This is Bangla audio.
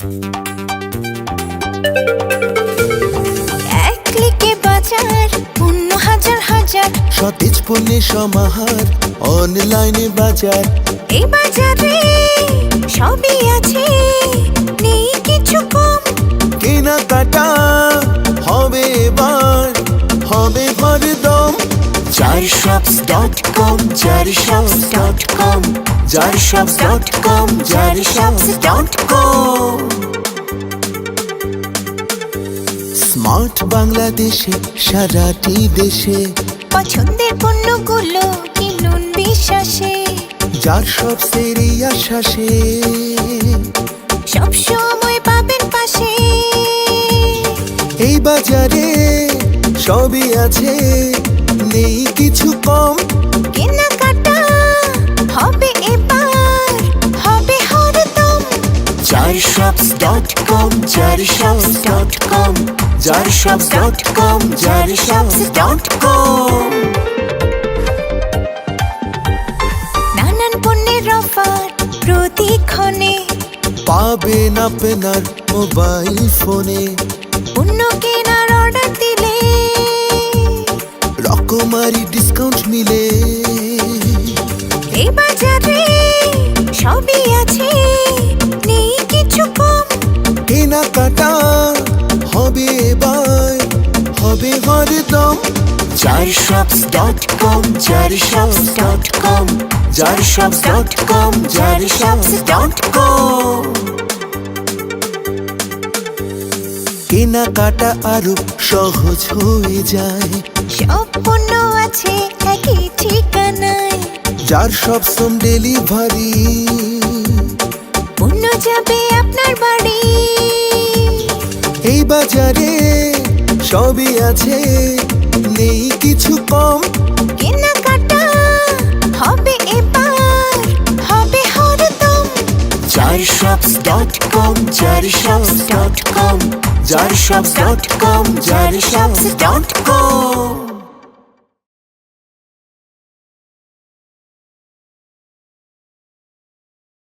এক ক্লিকে বাজার পণ্য হাজার হাজার, সতেজ পণ্যের সমাহার, অনলাইনে বাজার। এই বাজারে সবই আছে, নেই কিছু কম। কেনাকাটা হবে এবার, হবে হরদম। Jarshops.com, Jarshops.com, Jarshops.com, Jarshops.com। Smart বাংলাদেশে, সারাটি দেশে পছন্দের পণ্যগুলো কিনুন বিশ্বাসে, জারশপসের এই আশ্বাসে। সব সময় পাবেন পাশে। এই বাজারে সবই আছে, নেই কিছু কম। কেনাকাটা হবে এবার, হবে হরদম। Jarshops.com, Jarshops.com, Jarshops.com, Jarshops.com। নানান পণ্যের অফার প্রতিক্ষণে পাবেন আপনার মোবাইল ফোনে। পণ্য কেনার অর্ডার দিলে রকমারি ডিসকাউন্ট মিলে। এই বাজারে সবই আছে, নেই কিছু কম। কেনাকাটা হবে এবার, হবে হরদম। Jarshops.com, Jarshops.com, Jarshops.com, Jarshops.com। কেনাকাটা আরো সহজ হয়ে যায়, সব পণ্য আছে একই ঠিকানায়। জারশপস হোম ডেলিভারি। পণ্য যাবে আপনার বাড়ি। এই বাজারে সবই আছে, নেই কিছু কম। কেনাকাটা হবে এবার, হবে হরদম। Jarshops.com, Jarshops.com, Jarshops.com, Jarshops.com।